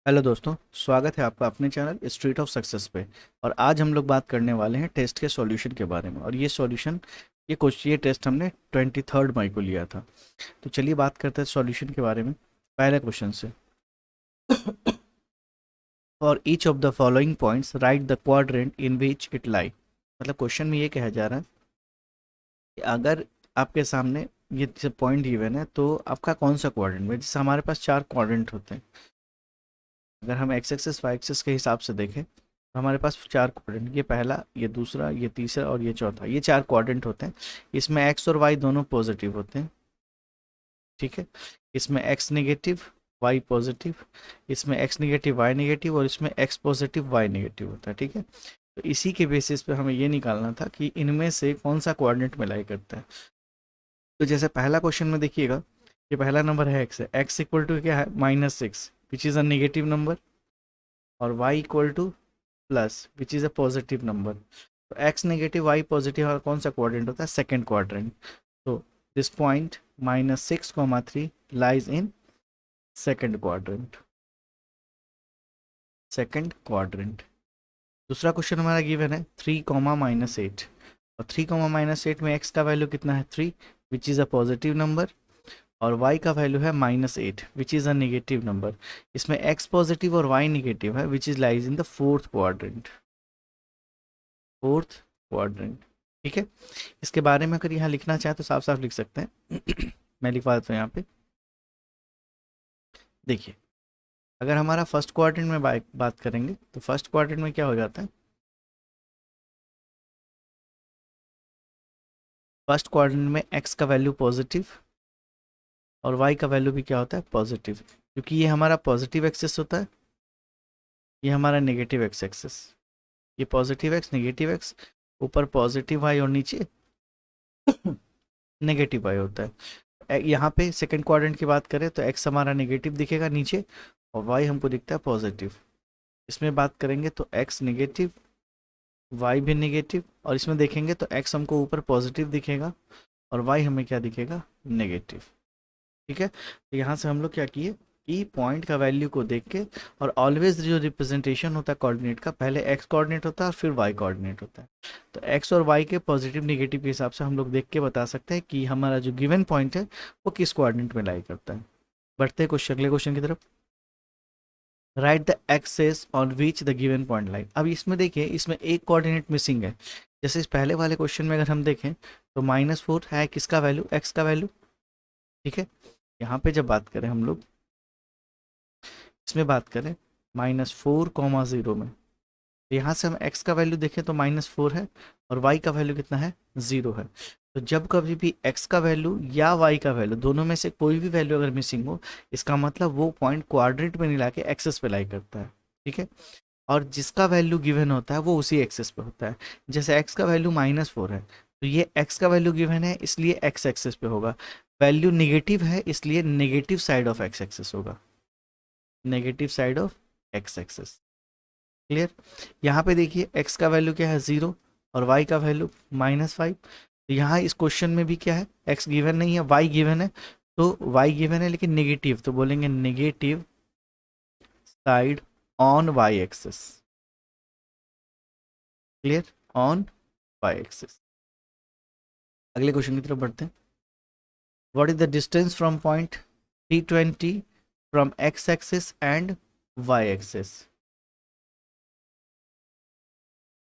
Hello दोस्तों, स्वागत है आपका अपने चैनल स्ट्रीट ऑफ सक्सेस पे। और आज हम लोग बात करने वाले हैं टेस्ट के सॉल्यूशन के बारे में। और ये टेस्ट हमने 23 मई को लिया था। तो चलिए बात करते हैं सॉल्यूशन के बारे में। पहले क्वेश्चन से, for each of the following points right the quadrant in which it लाई। मतलब क्वेश्चन में ये कहा जा रहा है कि अगर आपके सामने ये पॉइंट गिवन है तो आपका कौन सा क्वाड्रेंट में, जैसे हमारे पास 4 क्वाड्रेंट होते हैं। अगर हम एक्स एक्सेस वाई एक्सेस के हिसाब से देखें तो हमारे पास 4 क्वाड्रेंट, ये पहला, ये दूसरा, ये तीसरा और ये चौथा, ये 4 क्वाड्रेंट होते हैं। इसमें एक्स और वाई दोनों पॉजिटिव होते हैं, ठीक है। इसमें एक्स नेगेटिव, वाई पॉजिटिव, इसमें एक्स नेगेटिव वाई नेगेटिव और इसमें एक्स पॉजिटिव वाई नेगेटिव होता है, ठीक है। तो इसी के बेसिस पे हमें ये निकालना था कि इनमें से कौन सा कोऑर्डिनेट में लाई करता है। तो जैसे पहला क्वेश्चन में देखिएगा, ये पहला नंबर है एक्स, है एक्स इक्वल टू क्या है -6 which is a negative number, और y equal two plus which is a positive number. तो x नेगेटिव y पॉजिटिव और कौन सा क्वाड्रेंट होता है, सेकंड क्वाड्रेंट। तो this point -6, 3 lies in second quadrant, second quadrant. दूसरा क्वेश्चन हमारा गिवन है 3, -8, और 3, -8 में x का वैल्यू कितना है 3 which is a positive number, और y का वैल्यू है -8 which is a negative number. इसमें x पॉजिटिव और y नेगेटिव है which is lies in the fourth quadrant, fourth quadrant, ठीक है। इसके बारे में अगर यहाँ लिखना चाहे तो साफ साफ लिख सकते हैं। मैं लिखवा देता हूँ यहाँ पे। देखिए, अगर हमारा फर्स्ट क्वाड्रेंट में बात करेंगे तो फर्स्ट क्वाड्रेंट में क्या हो जाता है, फर्स्ट क्वाड्रेंट में x का वैल्यू पॉजिटिव और y का वैल्यू भी क्या होता है पॉजिटिव, क्योंकि ये हमारा पॉजिटिव एक्सेस होता है, ये हमारा नेगेटिव एक्स एक्सेस। ये पॉजिटिव एक्स नेगेटिव एक्स, ऊपर पॉजिटिव वाई और नीचे नेगेटिव वाई होता है। यहाँ पे सेकंड क्वाड्रेंट की बात करें तो एक्स हमारा नेगेटिव दिखेगा नीचे, और वाई हमको दिखता है पॉजिटिव। इसमें बात करेंगे तो एक्स नेगेटिव, वाई भी नेगेटिव, और इसमें देखेंगे तो एक्स हमको ऊपर पॉजिटिव दिखेगा और वाई हमें क्या दिखेगा नेगेटिव, ठीक है। तो यहाँ से हम लोग क्या किए कि पॉइंट का वैल्यू को देख के, और ऑलवेज जो रिप्रेजेंटेशन होता है कोऑर्डिनेट का, पहले एक्स कोऑर्डिनेट होता है और फिर वाई कोऑर्डिनेट होता है। तो एक्स और वाई के पॉजिटिव नेगेटिव के हिसाब से हम लोग देख के बता सकते हैं कि हमारा जो गिवन पॉइंट है वो किस कोऑर्डिनेट में लाई करता है। बढ़ते हैं क्वेश्चन, अगले क्वेश्चन की तरफ। Write the axis on which the given point lie. अब इसमें देखिए, इसमें एक कोऑर्डिनेट मिसिंग है। जैसे इस पहले वाले क्वेश्चन में अगर हम देखें तो -4 है किसका वैल्यू, एक्स का वैल्यू, ठीक है। यहाँ पे जब बात करें हम लोग, इसमें बात करें -4, 0 में, तो यहाँ से हम x का वैल्यू देखें तो -4 है और y का वैल्यू कितना है 0 है। तो जब कभी भी x का वैल्यू या y का वैल्यू दोनों में से कोई भी वैल्यू अगर मिसिंग हो, इसका मतलब वो पॉइंट क्वाड्रेंट में नहीं लाके एक्सेस पे लाई करता है, ठीक है। और जिसका वैल्यू गिवन होता है वो उसी एक्सेस पे होता है। जैसे x का वैल्यू -4 है तो ये x का वैल्यू गिवन है इसलिए x एक्सेस पे होगा। वैल्यू निगेटिव है इसलिए negative side of x axis होगा, negative side of x axis. Clear. यहाँ पे देखिए x का वैल्यू क्या है 0 और y का वैल्यू -5। तो यहाँ इस क्वेश्चन में भी क्या है, x गिवन नहीं है, y गिवन है। तो y गिवन है लेकिन नेगेटिव, तो बोलेंगे negative side on y axis. Clear, on y axis. अगले क्वेश्चन की तरफ बढ़ते हैं। What is the distance from point 320 from x axis and y axis.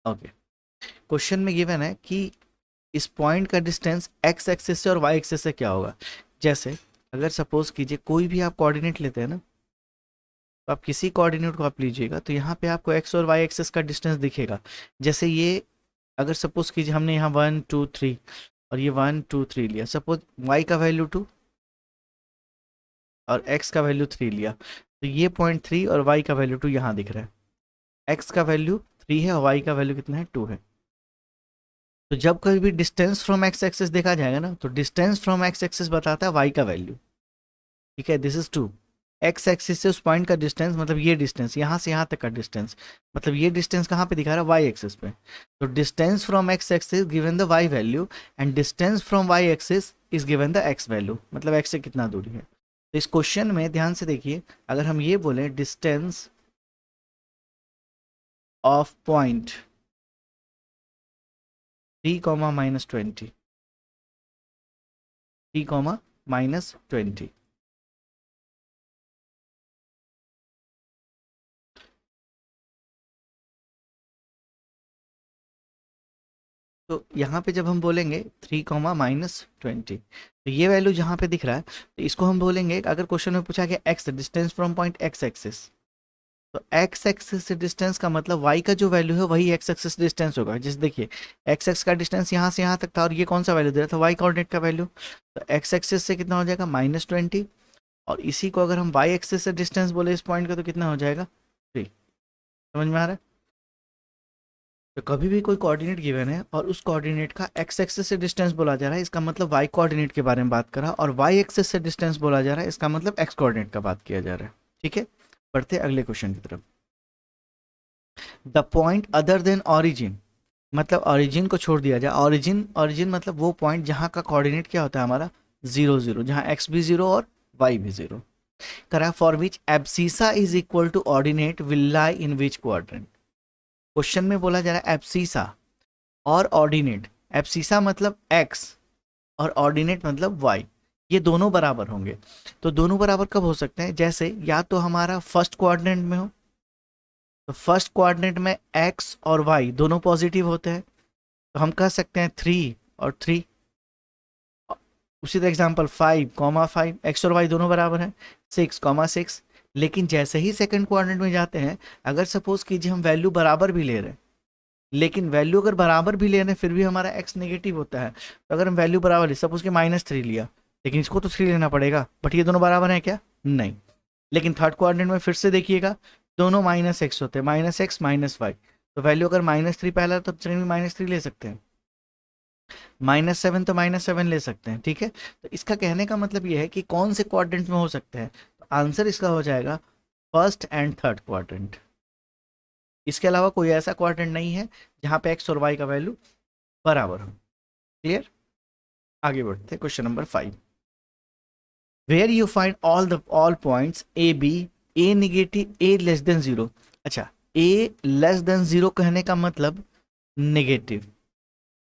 Okay, question में गिवन है कि इस पॉइंट का डिस्टेंस एक्स एक्सेस से और वाई एक्सेस से क्या होगा। जैसे अगर सपोज कीजिए कोई भी आप कोऑर्डिनेट लेते हैं ना, तो आप किसी कोऑर्डिनेट को आप लीजिएगा तो यहाँ पे आपको एक्स और वाई एक्सेस का डिस्टेंस दिखेगा। जैसे ये अगर सपोज कीजिए हमने यहाँ 1 2 3 और ये 1 2 3 लिया, सपोज वाई का वैल्यू 2 और एक्स का वैल्यू 3 लिया, तो ये पॉइंट 3 और वाई का वैल्यू 2 यहाँ दिख रहा है। एक्स का वैल्यू 3 है और वाई का वैल्यू कितना है 2 है। तो जब कभी भी डिस्टेंस फ्रॉम एक्स एक्सेस देखा जाएगा ना, तो डिस्टेंस फ्रॉम एक्स एक्सेस बताता है वाई का वैल्यू, ठीक है। दिस इज 2, एक्स एक्सिस से उस पॉइंट का डिस्टेंस, मतलब ये डिस्टेंस यहाँ से यहाँ तक का डिस्टेंस, मतलब ये डिस्टेंस कहाँ पे दिखा रहा है वाई एक्सिस पे। तो distance from X axis given the Y value and distance from Y axis is given the X value, मतलब एक्स से कितना दूरी है। तो इस क्वेश्चन में ध्यान से देखिए, अगर हम ये बोलें distance of point 3 comma -20, 3 comma -20। तो यहाँ पे जब हम बोलेंगे 3 कॉमा -20, तो ये वैल्यू जहाँ पे दिख रहा है तो इसको हम बोलेंगे, अगर क्वेश्चन में पूछा गया x distance from point x axis, तो एक्स एक्सिस से डिस्टेंस का मतलब वाई का जो वैल्यू है वही एक्स एक्सिस डिस्टेंस होगा। जैसे देखिए एक्स एक्स का डिस्टेंस यहाँ से यहाँ तक था और ये कौन सा वैल्यू दे रहा था, वाई कोऑर्डिनेट का वैल्यू। तो एक्स एक्सिस से कितना हो जाएगा -20, और इसी को अगर हम वाई एक्सिस से डिस्टेंस बोले इस पॉइंट का तो कितना हो जाएगा 3। समझ में आ रहा है। तो कभी भी कोई कोऑर्डिनेट गिवन है और उस कोऑर्डिनेट का एक्स एक्सिस से डिस्टेंस बोला जा रहा है, इसका मतलब वाई कोऑर्डिनेट के बारे में बात कर रहा है, और वाई एक्सिस से डिस्टेंस बोला जा रहा है, इसका मतलब एक्स कोऑर्डिनेट का बात किया जा रहा है। ठीक है, बढ़ते अगले क्वेश्चन की तरफ। The point other than origin, मतलब ऑरिजिन को छोड़ दिया जाए। ऑरिजिन, ऑरिजिन मतलब वो पॉइंट जहाँ का कोऑर्डिनेट क्या होता है हमारा 0 0, जहाँ एक्स भी 0 और वाई भी 0। करा for which abscissa is equal to ordinate will lie in which quadrant. Question में बोला जा रहा है एब्सिसा और ऑर्डिनेट। एब्सिसा मतलब एक्स और ऑर्डिनेट मतलब वाई, ये दोनों बराबर होंगे। तो दोनों बराबर कब हो सकते हैं, जैसे या तो हमारा फर्स्ट क्वाड्रेंट में हो, तो फर्स्ट क्वाड्रेंट में एक्स और वाई दोनों पॉजिटिव होते हैं, तो हम कह सकते हैं 3 और 3। उसी तरह एग्जाम्पल 5,5, एक्स और वाई दोनों बराबर हैं, 6,6। लेकिन जैसे ही सेकंड क्वाड्रेंट में जाते हैं, अगर सपोज कीजिए हम वैल्यू बराबर भी ले रहे हैं, लेकिन वैल्यू अगर बराबर भी ले रहे हैं फिर भी हमारा एक्स नेगेटिव होता है। तो अगर हम वैल्यू बराबर ले, सपोज कि -3 लिया, लेकिन इसको तो 3 लेना पड़ेगा, बट ये दोनों बराबर हैं क्या, नहीं। लेकिन थर्ड क्वाड्रेंट में फिर से देखिएगा, दोनों -x होते हैं, -x -y। तो वैल्यू अगर -3 पहला है तो -3 ले सकते हैं, -7 तो -7 ले सकते हैं। ठीक है, तो इसका कहने का मतलब ये है कि कौन से क्वाड्रेंट में हो सकते हैं, तो आंसर इसका हो जाएगा फर्स्ट एंड थर्ड क्वाड्रेंट। इसके अलावा कोई ऐसा क्वाड्रेंट नहीं है जहाँ पे एक्स और वाई का वैल्यू बराबर हो। क्लियर, आगे बढ़ते हैं question number 5। Where you find all points A B, A negative, A less than 0। अच्छा, ए लेस देन 0 कहने का मतलब नेगेटिव,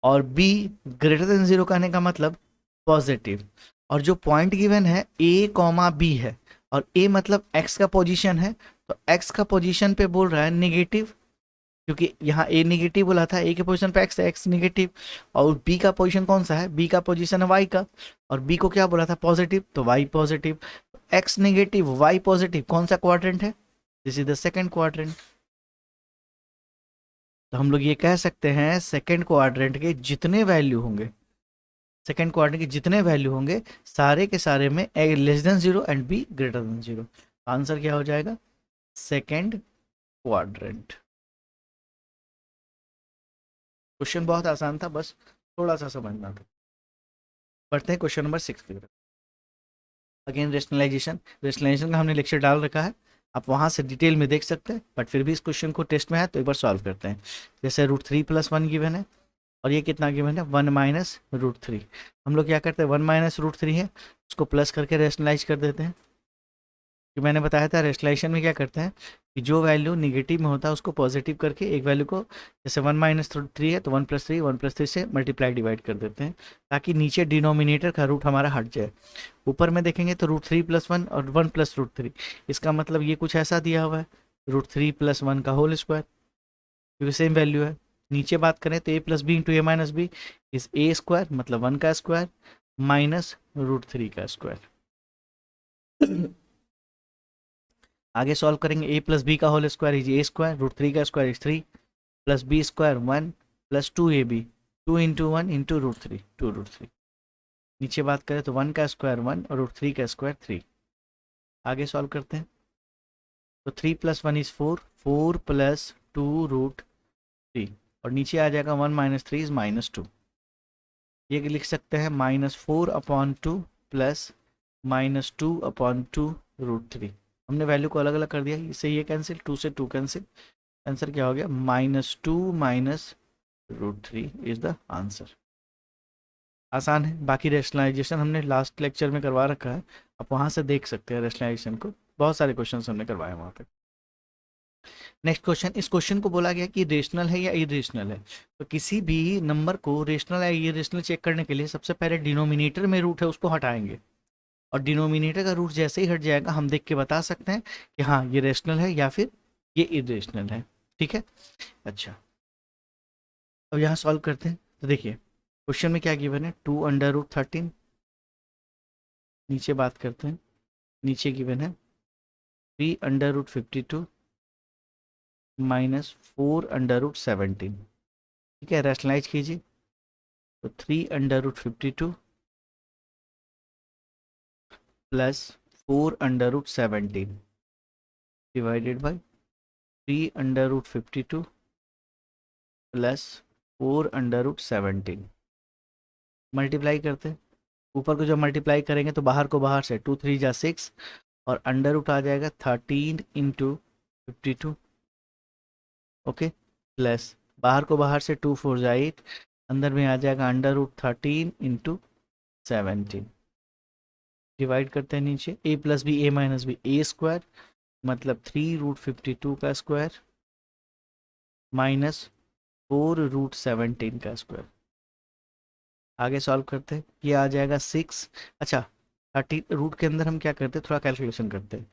और बी ग्रेटर देन 0 कहने का मतलब पॉजिटिव। और जो पॉइंट गिवन है ए कॉमा बी है, और ए मतलब एक्स का पोजीशन है, तो एक्स का पोजीशन पे बोल रहा है नेगेटिव, क्योंकि यहाँ ए निगेटिव बोला था, ए के पोजीशन पे एक्स है, एक्स निगेटिव। और बी का पोजीशन कौन सा है, बी का पोजीशन है वाई का, और बी को क्या बोला था पॉजिटिव, तो Y positive. X negative Y positive, कौन सा क्वाड्रेंट है, this is the second quadrant. तो हम लोग ये कह सकते हैं सेकंड क्वाड्रेंट के जितने वैल्यू होंगे, सेकंड क्वाड्रेंट के जितने वैल्यू होंगे सारे के सारे में A less than 0 and B greater than 0। Answer क्या हो जाएगा, सेकंड क्वाड्रेंट। क्वेश्चन बहुत आसान था, बस थोड़ा सा समझना था। बढ़ते हैं क्वेश्चन नंबर 6 की तरफ। अगेन रेशनलाइजेशन, रेशनलाइजेशन का हमने लेक्चर डाल रखा है, आप वहाँ से डिटेल में देख सकते हैं, बट फिर भी इस क्वेश्चन को टेस्ट में है तो एक बार सॉल्व करते हैं। जैसे √3 + 1 गिवन है, और ये कितना गिवन है 1 - √3। हम लोग क्या करते हैं, 1 - √3 है, उसको प्लस करके रेशनलाइज कर देते हैं। कि मैंने बताया था रेशनलाइजेशन में क्या करते हैं कि जो वैल्यू निगेटिव में होता है उसको पॉजिटिव करके एक वैल्यू को, जैसे 1 - 3 है तो 1 + 3 से मल्टीप्लाई डिवाइड कर देते हैं, ताकि नीचे डिनोमिनेटर का रूट हमारा हट जाए। ऊपर में देखेंगे तो √3 + 1 और 1 + √3, इसका मतलब ये कुछ ऐसा दिया हुआ है, √3 + 1 का होल स्क्वायर, क्योंकि सेम वैल्यू है। नीचे बात करें तो a + b × a - b is a² मतलब 1 का स्क्वायर माइनस √3 का स्क्वायर। आगे सॉल्व करेंगे, a + b का होल स्क्वायर इज a², √3 का स्क्वायर इज 3 + b² 1 + 2ab, 2 × 1 × √3, 2√3। नीचे बात करें तो 1 का स्क्वायर 1 और √3 का स्क्वायर 3। आगे सॉल्व करते हैं तो 3 + 1 इज 4, 4 + 2√3, और नीचे आ जाएगा 1 - 3 इज -2। ये लिख सकते हैं -4/2 + -2/2 √3। हमने वैल्यू को अलग अलग कर दिया, इससे ये कैंसिल, 2 से 2 कैंसिल, आंसर क्या हो गया -2 - √3 इज द आंसर। आसान है, बाकी रेशनलाइजेशन हमने लास्ट लेक्चर में करवा रखा है, आप वहाँ से देख सकते हैं रेशनलाइजेशन को, बहुत सारे क्वेश्चन हमने करवाए वहाँ पे। नेक्स्ट क्वेश्चन, इस क्वेश्चन को बोला गया कि रेशनल है या इरेशनल है। तो किसी भी नंबर को रेशनल या इरेशनल चेक करने के लिए सबसे पहले डिनोमिनेटर में रूट है उसको हटाएंगे, और डिनोमिनेटर का रूट जैसे ही हट जाएगा हम देख के बता सकते हैं कि हाँ ये रेशनल है या फिर ये इरेशनल है। ठीक है। अच्छा, अब यहाँ सॉल्व करते हैं। तो देखिए क्वेश्चन में क्या गिवन है, 2√13। नीचे बात करते हैं, नीचे गिवन है 3√52 -4√17। ठीक है, रैशनलाइज कीजिए। तो 3√52 plus 4√17 divided by 3√52 plus 4√17। Multiply करते हैं, ऊपर को जब मल्टीप्लाई करेंगे तो बाहर को बाहर से 2 3 जा 6, और अंडर रूट आ जाएगा 13 × 52। ओके, प्लस बाहर को बाहर से 2 4 जा 8, अंदर में आ जाएगा √13 × 17। डिवाइड करते हैं नीचे, a + b a - b a² मतलब 3√52 का स्क्वायर माइनस 4√17 का स्क्वायर। आगे सॉल्व करते हैं, ये आ जाएगा 6। अच्छा, 13 रूट के अंदर हम क्या करते हैं, थोड़ा कैलकुलेशन करते हैं।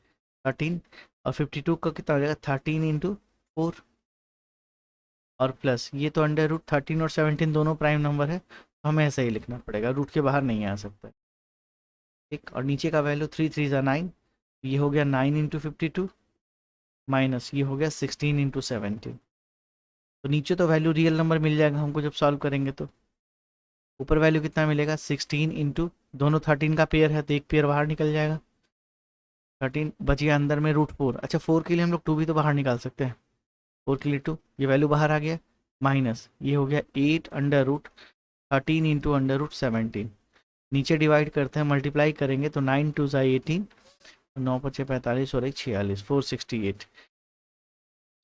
13 और 52 का कितना हो जाएगा, 13 × 4, और प्लस ये तो √13 और 17 दोनों प्राइम नंबर है, तो हमें ऐसे ही लिखना पड़ेगा, रूट के बाहर नहीं आ सकता। ठीक, और नीचे का वैल्यू 3 3 जा 9, ये हो गया 9 × 52 माइनस ये हो गया 16 × 17। तो नीचे तो वैल्यू रियल नंबर मिल जाएगा हमको जब सॉल्व करेंगे, तो ऊपर वैल्यू कितना मिलेगा 16 इंटू, दोनों 13 का पेयर है तो एक पेयर बाहर निकल जाएगा, 13 बच गया, अंदर में √4। अच्छा, 4 के लिए हम लोग 2 भी तो बाहर निकाल सकते हैं, 4 के लिए 2, ये वैल्यू बाहर आ गया, माइनस ये हो गया 8√13 इंटू √17। नीचे डिवाइड करते हैं, मल्टीप्लाई करेंगे तो 9 2 जा 18, 9 5 45 और 1 46, 468।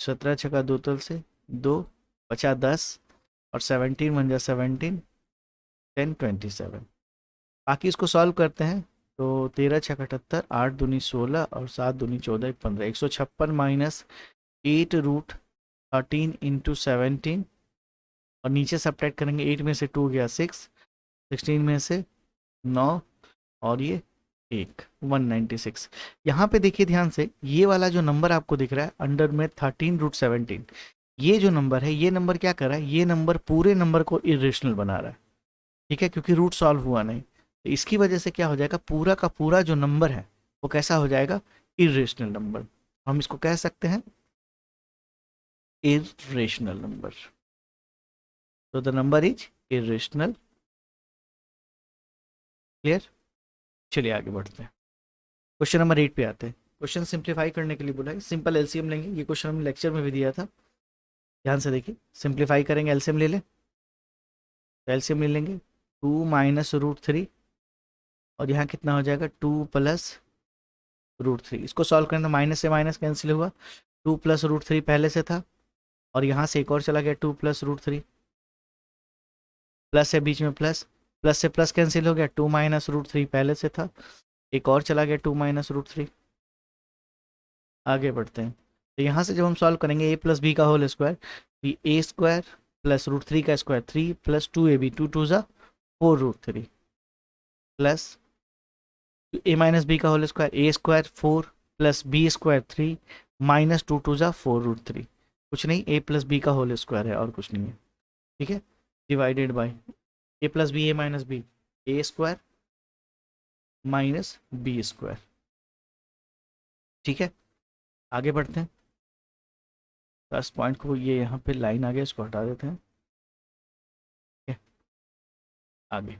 17 छका 2 तल से 2 बचा 10, और 17 बन जा 17, 10 27। बाकी इसको सॉल्व करते हैं, तो 13 छक 78, 8 दूनी 16 और 7 दूनी 14 15, 156 माइनस 8√13 इंटू 17, और नीचे सब्ट्रैक्ट करेंगे, 8 में से 2 गया 6, 16 में से 9, और ये 196। यहाँ पे देखिए ध्यान से, ये वाला जो नंबर आपको दिख रहा है अंडर में 13√17, ये जो नंबर है, ये नंबर क्या कर रहा है, ये नंबर पूरे नंबर को इरेशनल बना रहा है। ठीक है, क्योंकि रूट सॉल्व हुआ नहीं, तो इसकी वजह से क्या हो जाएगा, पूरा का पूरा जो नंबर है वो कैसा हो जाएगा, इरेशनल नंबर। हम इसको कह सकते हैं इरेशनल नंबर। तो the number is irrational. Clear. चलिए आगे बढ़ते हैं, क्वेश्चन नंबर 8 पे आते हैं। क्वेश्चन सिंप्लीफाई करने के लिए बोला है, सिंपल एलसीएम लेंगे, ये क्वेश्चन हमने लेक्चर में भी दिया था, ध्यान से देखिए। सिंप्लीफाई करेंगे, एलसीएम ले लें, तो एलसीएम ले लेंगे 2 - √3, और यहाँ कितना हो जाएगा 2 + √3। इसको सॉल्व करना, माइनस से माइनस कैंसिल हुआ, 2 + √3 पहले से था, और यहाँ से एक और चला गया 2 + √3, प्लस है बीच में प्लस, प्लस से प्लस कैंसिल हो गया, 2 - √3 पहले से था, एक और चला गया 2 - √3। आगे बढ़ते हैं, तो यहाँ से जब हम सॉल्व करेंगे a + b का होल स्क्वायर, a² प्लस √3 का स्क्वायर 3 + 2ab, 2 2 जा 4√3, प्लस a - b का whole square a² 4 plus b² 3 minus 2 2 जा 4√3, कुछ नहीं, a + b का होल स्क्वायर है और कुछ नहीं है। ठीक है, divided by a + b a - b a² minus b²। ठीक है, आगे बढ़ते हैं, प्लस पॉइंट को, ये यहाँ पे लाइन आ गया, इसको हटा देते हैं। ठीक है, आगे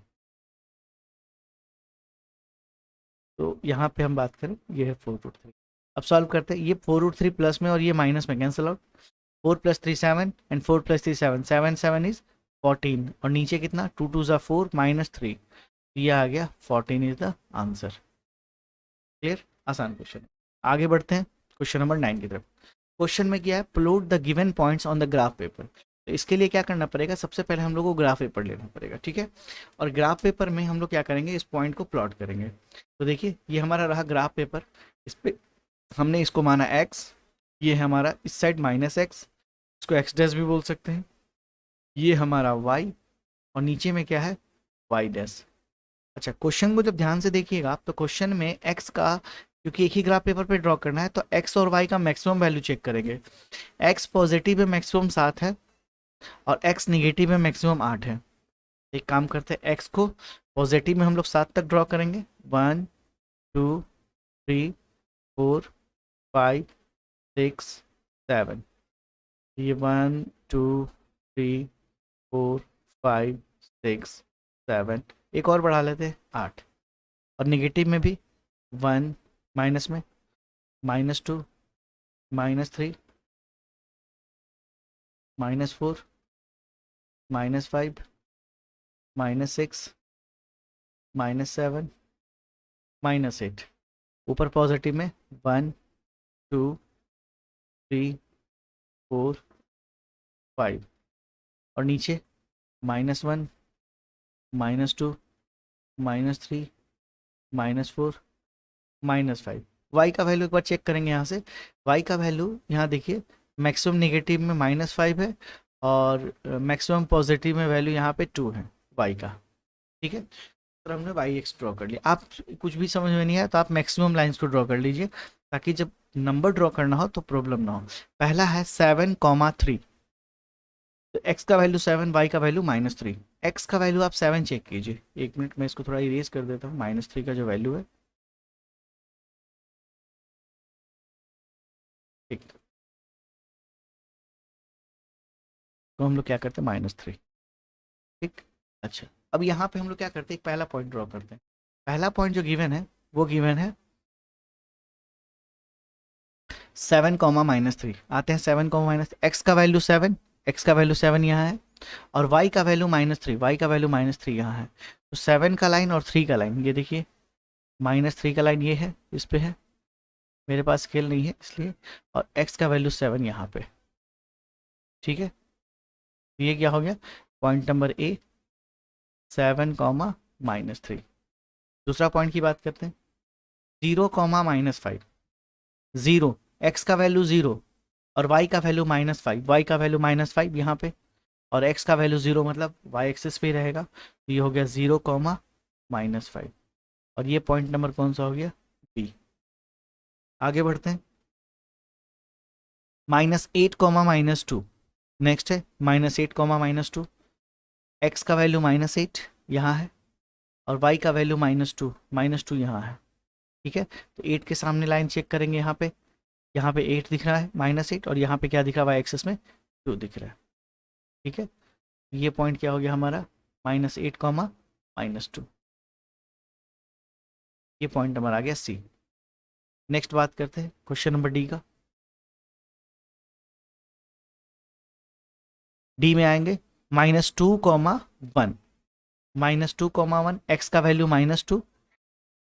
तो यहाँ पे हम बात करें, ये है 4√3। अब सॉल्व करते हैं, ये 4√3 प्लस में और ये माइनस में कैंसिल आउट, 4 + 3 7 एंड 4 + 3 7, 7 7 इज 14, और नीचे कितना 2 2 जा 4 -3, ये आ गया 14 इज द आंसर। क्लियर, आसान क्वेश्चन है। आगे बढ़ते हैं क्वेश्चन नंबर 9 की तरफ। क्वेश्चन में क्या है, plot the given points on the graph paper. तो इसके लिए क्या करना पड़ेगा, सबसे पहले हम लोग को ग्राफ पेपर लेना पड़ेगा। ठीक है, और ग्राफ पेपर में हम लोग क्या करेंगे, इस पॉइंट को प्लॉट करेंगे। तो देखिए ये हमारा रहा ग्राफ पेपर, इस पे हमने इसको माना x, ये है हमारा इस साइड माइनस एक्स, इसको एक्स डैश भी बोल सकते हैं। ये हमारा वाई, और नीचे में क्या है, वाई डैश। अच्छा, क्वेश्चन को जब ध्यान से देखिएगा आप, तो क्वेश्चन में एक्स का, क्योंकि एक ही ग्राफ पेपर पे ड्रॉ करना है, तो एक्स और वाई का मैक्सिमम वैल्यू चेक करेंगे। एक्स पॉजिटिव में मैक्सिमम 7 है और एक्स निगेटिव में मैक्सिमम 8 है। एक काम करते हैं, एक्स को पॉजिटिव में हम लोग 7 तक ड्रॉ करेंगे, 1 2 3 4 5 6 7। ये 1 2 3 4 5 6 7, एक और बढ़ा लेते हैं 8। और निगेटिव में भी 1, माइनस में -2 -3 -4 -5 -6 -7 -8। ऊपर पॉजिटिव में 1 2 3 4 5, और नीचे -1 -2 -3 -4 -5। वाई का वैल्यू एक बार चेक करेंगे यहाँ से। वाई का वैल्यू यहाँ देखिए, मैक्सिमम नेगेटिव में -5 है और मैक्सिमम पॉजिटिव में वैल्यू यहाँ पे 2 है वाई का। ठीक है, तो हमने वाई एक्स ड्रॉ कर लिया। आप कुछ भी समझ में नहीं आया तो आप मैक्सिमम लाइंस को ड्रॉ कर लीजिए, ताकि जब नंबर ड्रॉ करना हो तो प्रॉब्लम ना हो। पहला है 7,3, तो एक्स का वैल्यू 7, वाई का वैल्यू -3। एक्स का वैल्यू आप 7 चेक कीजिए। एक मिनट में इसको थोड़ा इरेज कर देता हूँ, -3 का जो वैल्यू है। ठीक, तो हम लोग क्या करते हैं, -3। ठीक, अच्छा, अब यहाँ पे हम लोग क्या करते हैं, एक पहला पॉइंट ड्रॉ करते हैं। पहला पॉइंट जो गिवन है वो गिवन है 7,-3। आते हैं 7, एक्स का वैल्यू 7, एक्स का वैल्यू 7 यहाँ है, और वाई का वैल्यू -3, वाई का वैल्यू -3 यहाँ है। तो 7 का लाइन और 3 का लाइन, ये देखिए -3 का लाइन ये है, इस पे है, मेरे पास स्केल नहीं है इसलिए, और एक्स का वैल्यू 7 यहाँ पे। ठीक है, ये क्या हो गया, पॉइंट नंबर ए 7, -3। दूसरा पॉइंट की बात करते हैं, 0, -5। 0, एक्स का वैल्यू 0 और वाई का वैल्यू -5, वाई का वैल्यू -5 यहाँ पे, और एक्स का वैल्यू 0, मतलब वाई एक्सिस पे ही रहेगा। तो ये हो गया 0, -5, और ये पॉइंट नंबर कौन सा हो गया, बी। आगे बढ़ते हैं, -8, -2। नेक्स्ट है -8, -2। एक्स का वैल्यू -8 यहाँ है, और वाई का वैल्यू -2 यहाँ है। ठीक है, तो 8 के सामने लाइन चेक करेंगे, यहाँ पे 8 दिख रहा है, -8, और यहाँ पे क्या दिख रहा है, वाई एक्सिस में 2 दिख रहा है। ठीक है, ये पॉइंट क्या हो गया हमारा, -8, -2। ये पॉइंट नंबर आ गया सी। नेक्स्ट बात करते हैं क्वेश्चन नंबर डी का। डी में आएंगे -2, 1, -2, 1, एक्स का वैल्यू -2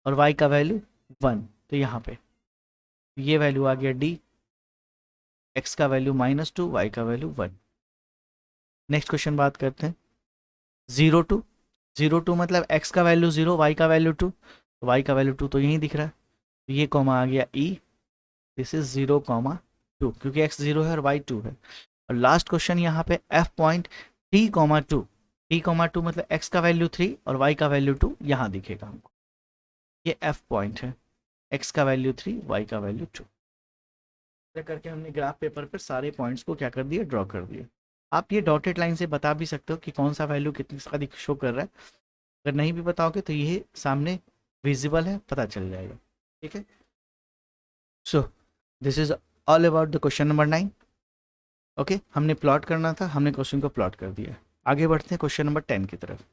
और वाई का वैल्यू 1। तो यहाँ पे ये वैल्यू आ गया डी, एक्स का वैल्यू -2, वाई का वैल्यू 1। नेक्स्ट क्वेश्चन बात करते हैं 0, 2। 0, 2 मतलब एक्स का वैल्यू 0, वाई का वैल्यू 2, तो वाई का वैल्यू 2 तो यहीं दिख रहा है। तो ये कॉमा आ गया ई, दिस इज 0, 2, क्योंकि एक्स 0 है और वाई 2 है। और लास्ट क्वेश्चन यहाँ पे एफ पॉइंट 3, 2। 3, 2 मतलब एक्स का वैल्यू 3 और वाई का वैल्यू 2 यहाँ दिखेगा हमको। ये एफ पॉइंट है, एक्स का वैल्यू 3, वाई का वैल्यू 2। करके हमने ग्राफ पेपर पर सारे पॉइंट्स को क्या कर दिया, ड्रॉ कर दिया। आप ये डॉटेड लाइन से बता भी सकते हो कि कौन सा वैल्यू कितनी सा शो कर रहा है। अगर नहीं भी बताओगे तो ये सामने विजिबल है, पता चल जाएगा। ठीक है, सो this is all about the question number 9। Okay, हमने प्लॉट करना था, हमने क्वेश्चन को प्लॉट कर दिया। आगे बढ़ते हैं क्वेश्चन नंबर 10 की तरफ।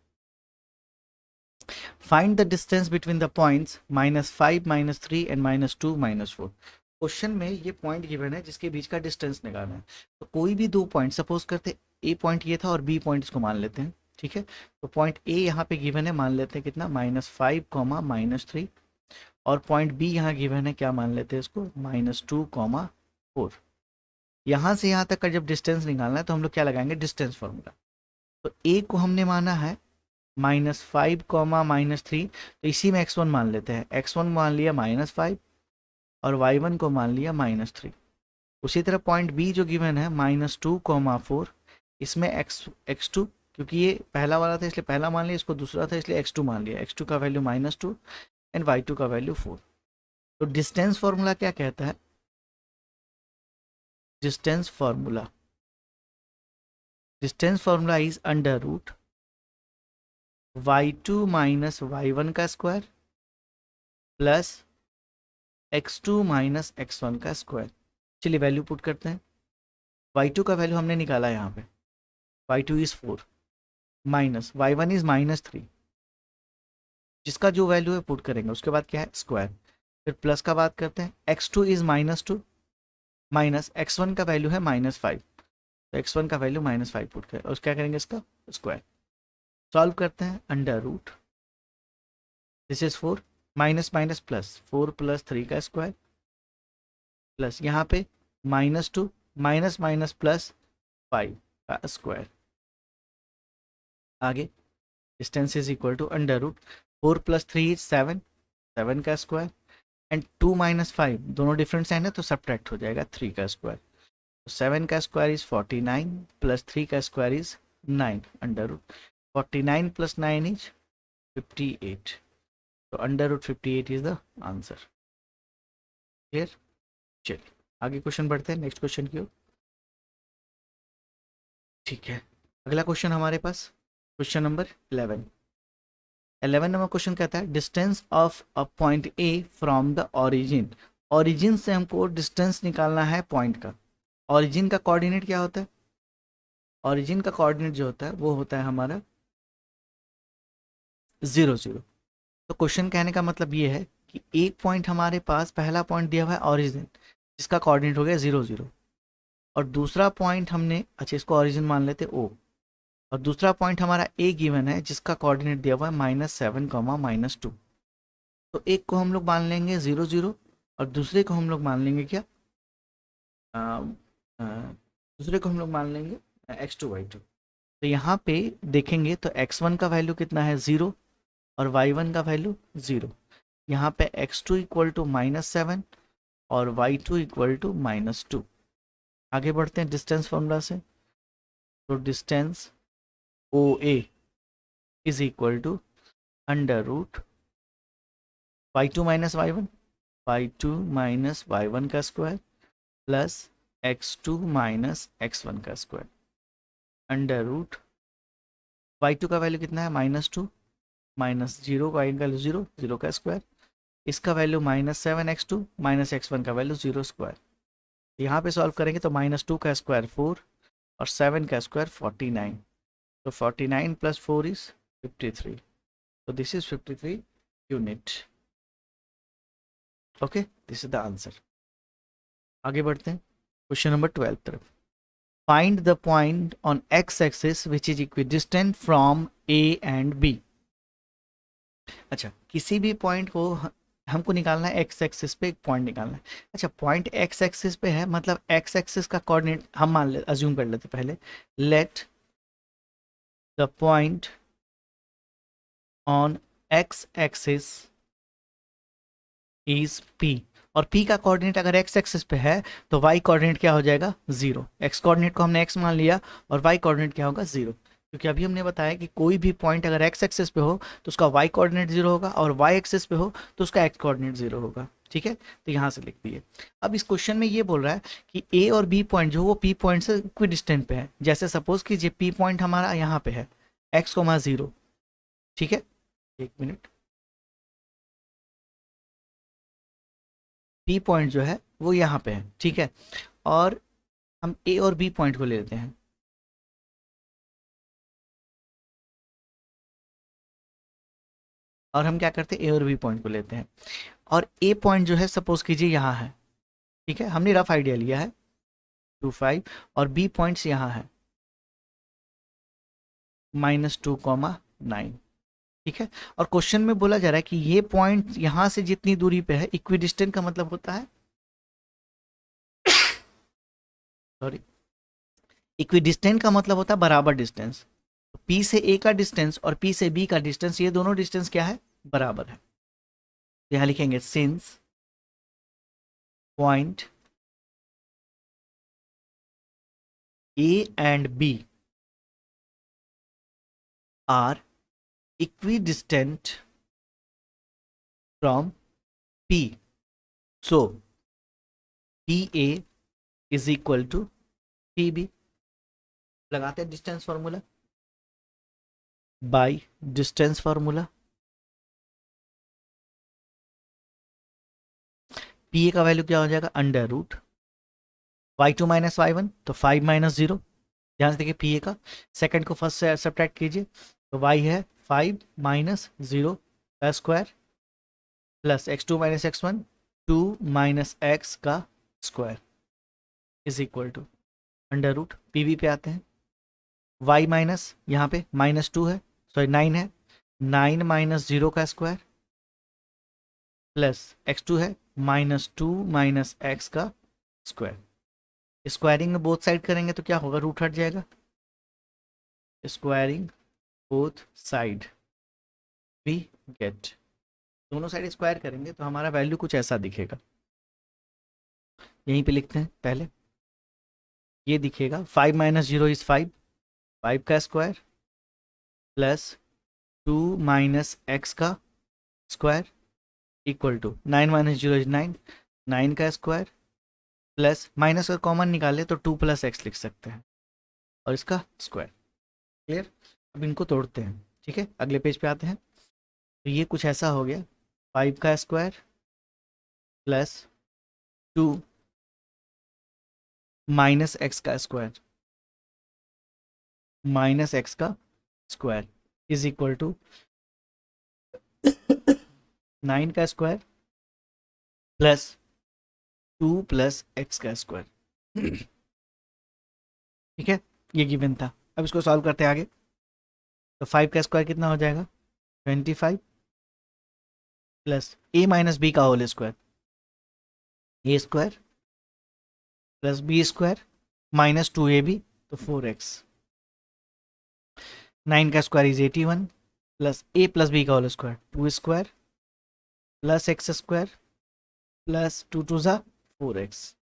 Find the distance between the points -5, -3 and -2, -4। Question में ये पॉइंट गिवन है जिसके बीच का डिस्टेंस निकालना है। तो कोई भी दो पॉइंट, सपोज करते ए पॉइंट ये था और बी पॉइंट इसको मान लेते हैं। ठीक है, तो पॉइंट ए यहाँ पे गिवन है, मान लेते हैं कितना, -5, -3, और पॉइंट बी यहाँ गिवन है, क्या मान लेते हैं इसको, -2, 4। यहाँ से यहाँ तक का जब डिस्टेंस निकालना है तो हम लोग क्या लगाएंगे, डिस्टेंस फॉर्मूला। तो ए को हमने माना है -5, -3, तो इसी में x1 मान लेते हैं। x1 मान लिया -5 और y1 को मान लिया -3। उसी तरह पॉइंट बी जो गिवन है -2, 4, इसमें x2, क्योंकि ये पहला वाला था इसलिए पहला मान लिया, इसको दूसरा था इसलिए x2 मान लिया, x2 का वैल्यू -2 एंड y2 का वैल्यू 4। तो डिस्टेंस फॉर्मूला क्या कहता है? Distance formula is under root y2 minus y1 का square plus x2 minus x1 का स्क्वायर। चलिए वैल्यू पुट करते हैं। y2 का वैल्यू हमने निकाला यहाँ पे, y2 is 4 minus y1 is -3, जिसका जो वैल्यू है पुट करेंगे, उसके बाद क्या है स्क्वायर, फिर प्लस का बात करते हैं, x2 इज -2 माइनस x1 का वैल्यू है -5, तो x1 का वैल्यू -5 पुट करें और क्या करेंगे इसका स्क्वायर। सॉल्व करते हैं, under root this is 4 minus minus plus 4 + 3 का स्क्वायर प्लस यहाँ पे -2 माइनस माइनस प्लस 5 का स्क्वायर। आगे distance is equal to under root 4 + 3 is 7, 7 का स्क्वायर एंड 2 - 5 दोनों डिफरेंट साइन है तो सब्ट्रैक्ट हो जाएगा 3 का स्क्वायर। तो 7 का स्क्वायर इज 49 प्लस 3 का square is 9 under root 49 + 9 is 58। तो under root 58 is the answer. Clear? चलिए आगे क्वेश्चन बढ़ते हैं नेक्स्ट क्वेश्चन की ओर। ठीक है, अगला क्वेश्चन हमारे पास क्वेश्चन नंबर 11 नंबर क्वेश्चन कहता है distance of a point A from the origin. Origin से हमको डिस्टेंस निकालना है पॉइंट का। ओरिजिन का कोऑर्डिनेट क्या होता है? ओरिजिन का कोऑर्डिनेट जो होता है वो होता है हमारा 0 0। तो क्वेश्चन कहने का मतलब ये है कि एक पॉइंट हमारे पास पहला पॉइंट दिया हुआ है ओरिजिन, जिसका कोऑर्डिनेट हो गया 0 0, और दूसरा पॉइंट हमने, अच्छा इसको ओरिजिन मान लेते ओ, और दूसरा पॉइंट हमारा ए गिवन है जिसका कोऑर्डिनेट दिया हुआ है -7, -2। तो एक को हम लोग मान लेंगे 0 0 और दूसरे को हम लोग मान लेंगे क्या, दूसरे को हम लोग मान लेंगे x2 y2। तो यहाँ पे देखेंगे तो x1 का वैल्यू कितना है 0 और y1 का वैल्यू 0। यहाँ पे x2 इक्वल टू -7 और y2 इक्वल टू -2। आगे बढ़ते हैं डिस्टेंस फॉर्मूला से। तो distance OA is equal to under root y2 minus y1 का square plus x2 minus x1 का स्क्वायर अंडर रूट y2 का वैल्यू कितना है -2 माइनस 0 का वैल्यू 0, 0 का स्क्वायर, इसका वैल्यू -7x2 माइनस x1 का वैल्यू 0 स्क्वायर। यहाँ पे सॉल्व करेंगे तो -2 का स्क्वायर 4 और 7 का स्क्वायर 49। तो 49 + 4 इज 53। तो this is 53 unit. Okay, this is the answer. आगे बढ़ते हैं क्वेश्चन नंबर 12 तरफ। Find the point on x axis which is equidistant from A and B। अच्छा, किसी भी पॉइंट को हमको निकालना है, x एक्सिस पे एक पॉइंट निकालना है। अच्छा, पॉइंट x एक्सिस पे है मतलब x एक्सिस का कोऑर्डिनेट हम मान ले, अज्यूम कर लेते पहले। Let the point on x axis is P, और P का कोऑर्डिनेट अगर x एक्सिस पे है तो y कोऑर्डिनेट क्या हो जाएगा 0। x कोऑर्डिनेट को हमने x मान लिया और y कोऑर्डिनेट क्या होगा 0, क्योंकि अभी हमने बताया कि कोई भी पॉइंट अगर x एक्सिस पे हो तो उसका y कोऑर्डिनेट 0 होगा और y एक्सिस पे हो तो उसका x कोऑर्डिनेट 0 होगा। ठीक है, तो यहाँ से लिख दिए। अब इस क्वेश्चन में ये बोल रहा है कि A और B पॉइंट जो वो P पॉइंट से इक्विडिस्टेंट पे है। जैसे सपोज कीजिए P पॉइंट हमारा यहाँ पे है x, 0। ठीक है, एक मिनट, P पॉइंट जो है वो यहाँ पे है। ठीक है, और हम A और B पॉइंट को ले लेते हैं। और हम क्या करते हैं, A और B पॉइंट को लेते हैं, और A पॉइंट जो है सपोज कीजिए यहाँ है। ठीक है, हमने रफ आइडिया लिया है 2 5, और B पॉइंट्स यहाँ है -2, 9। ठीक है, और क्वेश्चन में बोला जा रहा है कि ये पॉइंट यहाँ से जितनी दूरी पे है, इक्विडिस्टेंट का मतलब होता है, सॉरी, इक्विडिस्टेंट का मतलब होता है बराबर डिस्टेंस। P से A का डिस्टेंस और P से B का डिस्टेंस, ये दोनों डिस्टेंस क्या है, बराबर है। यहाँ लिखेंगे since point A and B are equidistant from P. So PA is equal to PB. लगाते हैं distance formula by distance formula. P A का वैल्यू क्या हो जाएगा, under root y2 minus y1, तो 5 माइनस 0। ध्यान से देखिए पी ए का, सेकंड को फर्स्ट से सब्ट्रैक्ट कीजिए, तो y है 5 माइनस 0 का square plus x2 minus x1 2 minus x का square is equal to under root P B पे आते हैं। y माइनस यहाँ पे माइनस 2 है, सॉरी 9 है, 9 माइनस 0 का स्क्वायर प्लस x2 है माइनस 2 माइनस x का स्क्वायर। स्क्वायरिंग में बोथ साइड करेंगे तो क्या होगा, रूट हट जाएगा। Squaring both side we get, दोनों साइड स्क्वायर करेंगे तो हमारा वैल्यू कुछ ऐसा दिखेगा। यहीं पे लिखते हैं पहले, ये दिखेगा 5 माइनस 0 इज 5, 5 का स्क्वायर प्लस 2 माइनस एक्स का square equal to 9 minus 0 is 9, 9 का स्क्वायर प्लस माइनस और कॉमन निकाले तो 2 प्लस एक्स लिख सकते हैं और इसका स्क्वायर। क्लियर। अब इनको तोड़ते हैं, ठीक है, अगले पेज पे आते हैं। तो ये कुछ ऐसा हो गया, 5 का स्क्वायर प्लस 2 माइनस एक्स का स्क्वायर माइनस एक्स का स्क्वायर इज इक्वल टू 9 का स्क्वायर प्लस 2 प्लस एक्स का स्क्वायर। ठीक है, ये गिवन था। अब इसको सॉल्व करते हैं आगे। तो 5 का स्क्वायर कितना हो जाएगा, 25 प्लस ए माइनस बी का whole square, A square plus B square minus 2ab तो 4x। 9 का square is 81 plus A plus B का whole square 2 square plus x square plus 2 2 ज़ा 4x।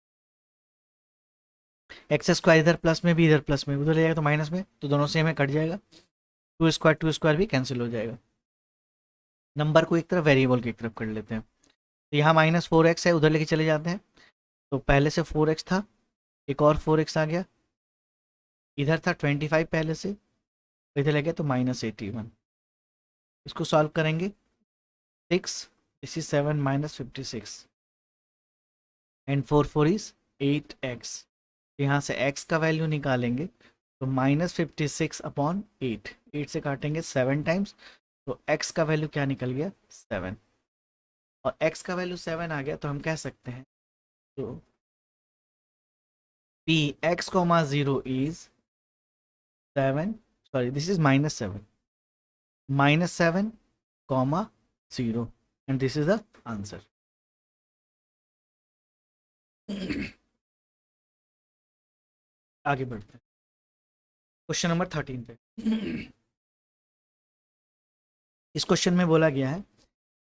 एक्स स्क्वायर इधर plus में भी इधर plus में, उधर ले जाएगा तो माइनस में, तो दोनों सेम है, कट जाएगा। 2 स्क्वायर भी कैंसिल हो जाएगा। नंबर को एक तरफ वेरिएबल की एक तरफ कर लेते हैं। तो यहाँ माइनस 4x है, उधर लेके चले जाते हैं। तो पहले से 4x था, एक और 4x आ गया, इधर था 25 पहले से, इधर लगे तो माइनस 81। इसको सॉल्व करेंगे, 6 this is 7 minus 56 and 4 4 is 8x। यहाँ से x का वैल्यू निकालेंगे तो माइनस 56 अपॉन 8, 8 से काटेंगे 7 टाइम्स, तो x का वैल्यू क्या निकल गया, 7। और x का वैल्यू 7 आ गया तो हम कह सकते हैं तो p x, 0 is 7, sorry this is minus 7 comma 0 and this is the answer। आगे बढ़ते हैं क्वेश्चन नंबर 13 पे। इस क्वेश्चन में बोला गया है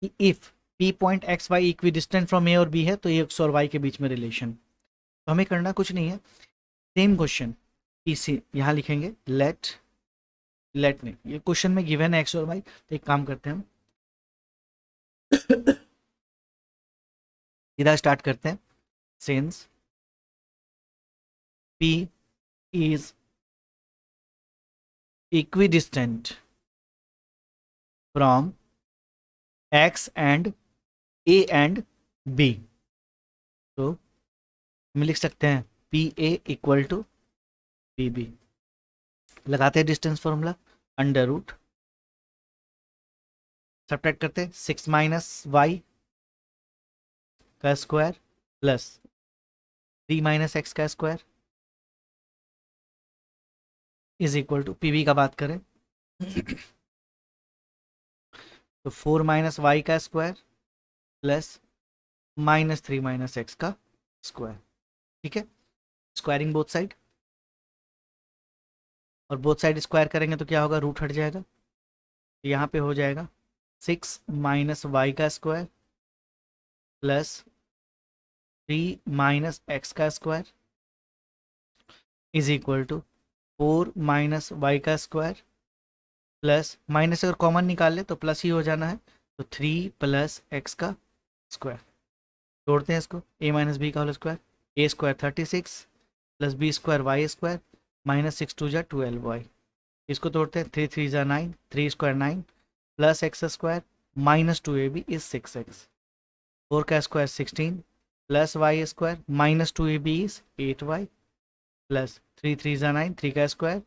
कि if p point x y equidistant from A और बी है तो एक्स और वाई के बीच में रिलेशन। तो हमें करना कुछ नहीं है, सेम क्वेश्चन इसी यहाँ लिखेंगे, लेट नहीं, ये क्वेश्चन में गिवन है एक्स और वाई, तो एक काम करते हैं हम सीधा स्टार्ट करते हैं। Since p is equidistant from x and a and b, तो हम लिख सकते हैं P A equal to P B. लगाते हैं distance formula, under root subtract करते हैं 6 माइनस वाई का स्क्वायर प्लस 3 माइनस एक्स का square is equal to P B का बात करें तो 4 माइनस वाई का square plus minus 3 minus x का स्क्वायर। ठीक है, स्क्वायरिंग बोथ साइड, और बोथ साइड स्क्वायर करेंगे तो क्या होगा, रूट हट जाएगा। यहाँ पे हो जाएगा 6 माइनस वाई का स्क्वायर प्लस 3 माइनस एक्स का square is equal to 4 minus Y का स्क्वायर प्लस माइनस अगर कॉमन निकाल ले तो प्लस ही हो जाना है, तो 3 प्लस एक्स का स्क्वायर। जोड़ते हैं इसको, ए माइनस बी का whole square, A square 36 plus B square Y square minus 6 two जा 12y। इसको तोड़ते हैं, 3 3 जा 9, 3 square 9 plus x square minus 2ab is 6x, 4 का square 16 plus Y square minus 2ab is 8y plus 3 3 जा 9, 3 का square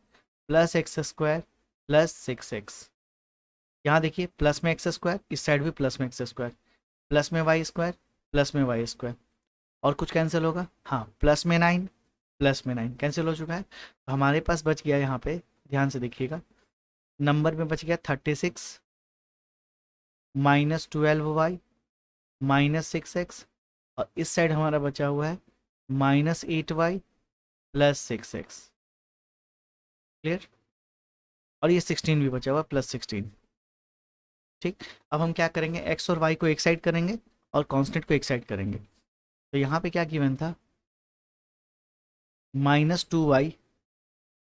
plus x square plus 6x। यहाँ देखिए प्लस में एक्स स्क्वायर, इस साइड भी प्लस में एक्स स्क्वायर, प्लस में वाई स्क्वायर प्लस में वाई स्क्वायर, और कुछ कैंसिल होगा, हाँ प्लस में 9 प्लस में 9 कैंसिल हो चुका है। तो हमारे पास बच गया यहाँ पे, ध्यान से देखिएगा, नंबर में बच गया 36 माइनस 12y माइनस 6x, और इस साइड हमारा बचा हुआ है minus 8y plus 6x। Clear? और ये 16 भी बचा हुआ प्लस 16। ठीक, अब हम क्या करेंगे, x और y को एक साइड करेंगे और कांस्टेंट को एक साइड करेंगे। तो यहाँ पे क्या गिवन था, माइनस 2y,